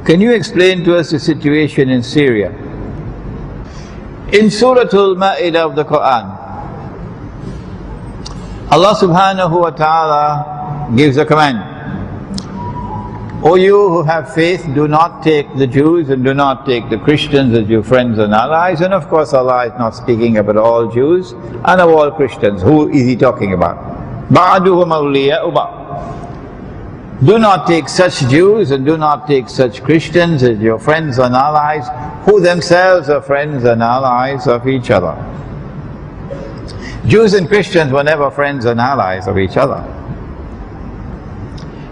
Can you explain to us the situation in Syria? In Surah Al-Ma'idah of the Quran, Allah subhanahu wa ta'ala gives a command. O you who have faith, do not take the Jews and do not take the Christians as your friends and allies. And of course Allah is not speaking about all Jews and of all Christians. Who is He talking about? Ba'duhum awliya'u ba'd. Do not take such Jews and do not take such Christians as your friends and allies, who themselves are friends and allies of each other. Jews and Christians were never friends and allies of each other.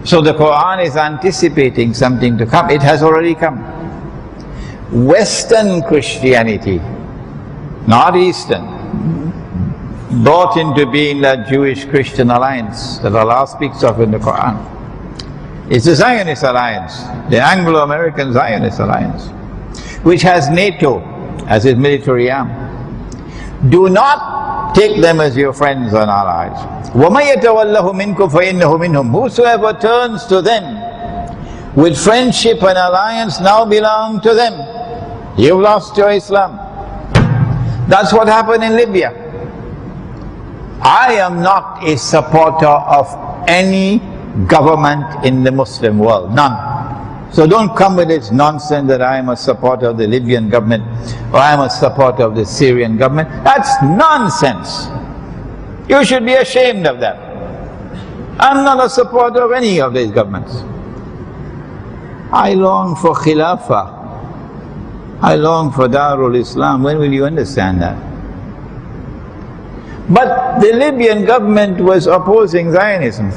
So the Quran is anticipating something to come. It has already come. Western Christianity, not Eastern, brought into being that Jewish-Christian alliance that Allah speaks of in the Quran. It's the Zionist alliance, the Anglo-American Zionist alliance, which has NATO as its military arm. Do not take them as your friends and allies. وَمَن يَتَوَلَّهُ مِنكُمْ فَإِنَّهُ مِنْهُمْ. Whosoever turns to them with friendship and alliance now belong to them. You've lost your Islam. That's what happened in Libya. I am not a supporter of any government in the Muslim world, none. So don't come with this nonsense that I am a supporter of the Libyan government or I am a supporter of the Syrian government. That's nonsense. You should be ashamed of that. I'm not a supporter of any of these governments. I long for Khilafah. I long for Darul Islam. When will you understand that? But the Libyan government was opposing Zionism.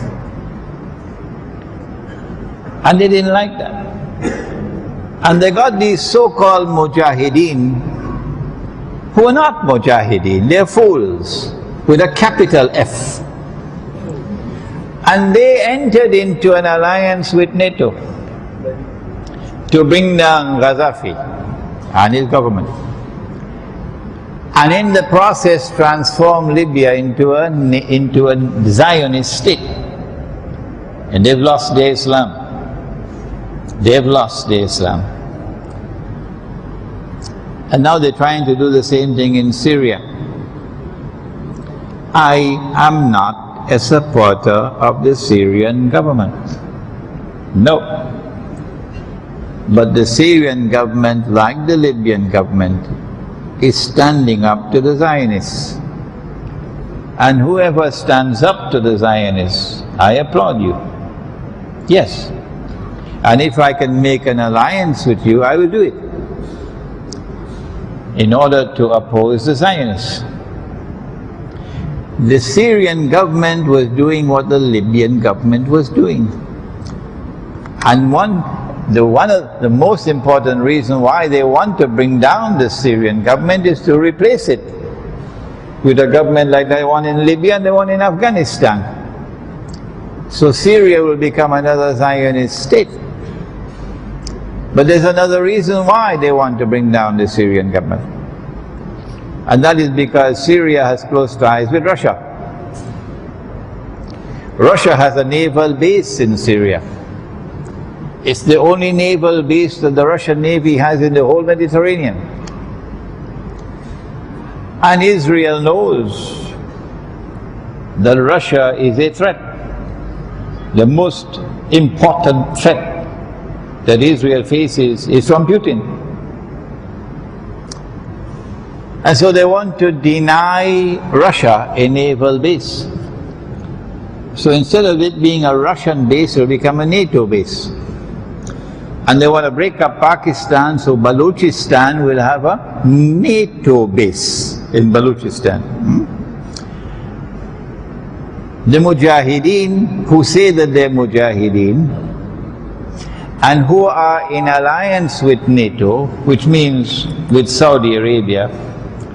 And they didn't like that. And they got these so-called mujahideen who are not mujahideen, they're fools with a capital F. And they entered into an alliance with NATO to bring down Gaddafi and his government. And in the process transform Libya into a Zionist state. And they've lost their Islam. They've lost their Islam. And now they're trying to do the same thing in Syria. I am not a supporter of the Syrian government. No. But the Syrian government, like the Libyan government, is standing up to the Zionists. And whoever stands up to the Zionists, I applaud you. Yes. And if I can make an alliance with you, I will do it, in order to oppose the Zionists. The Syrian government was doing what the Libyan government was doing. And one of the most important reasons why they want to bring down the Syrian government is to replace it with a government like the one in Libya and the one in Afghanistan. So Syria will become another Zionist state. But there's another reason why they want to bring down the Syrian government. And that is because Syria has close ties with Russia. Russia has a naval base in Syria. It's the only naval base that the Russian Navy has in the whole Mediterranean. And Israel knows that Russia is a threat. The most important threat that Israel faces is from Putin. And so they want to deny Russia a naval base. So instead of it being a Russian base, it will become a NATO base. And they want to break up Pakistan, so Balochistan will have a NATO base in Balochistan. The Mujahideen, who say that they're Mujahideen, and who are in alliance with NATO, which means with Saudi Arabia,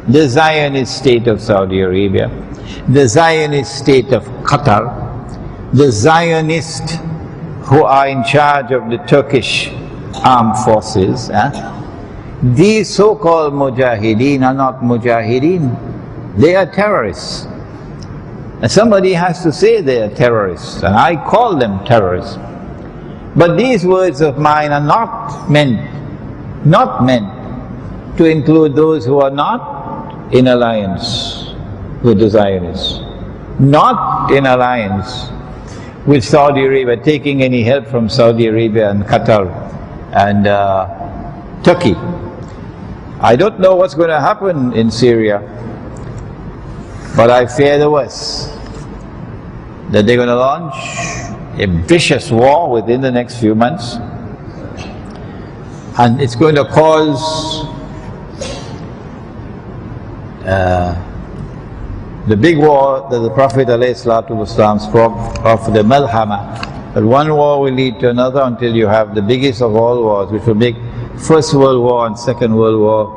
the Zionist state of Saudi Arabia, the Zionist state of Qatar, the Zionists who are in charge of the Turkish armed forces, these so-called Mujahideen are not Mujahideen, they are terrorists. And somebody has to say they are terrorists, and I call them terrorists. But these words of mine are not meant to include those who are not in alliance with the Zionists, not in alliance with Saudi Arabia, taking any help from Saudi Arabia and Qatar and Turkey. I don't know what's going to happen in Syria, but I fear the worst, that they're going to launch a vicious war within the next few months, and it's going to cause the big war that the Prophet ﷺ spoke of, the Malhama, that one war will lead to another until you have the biggest of all wars, which will make First World War and Second World War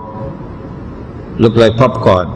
look like popcorn.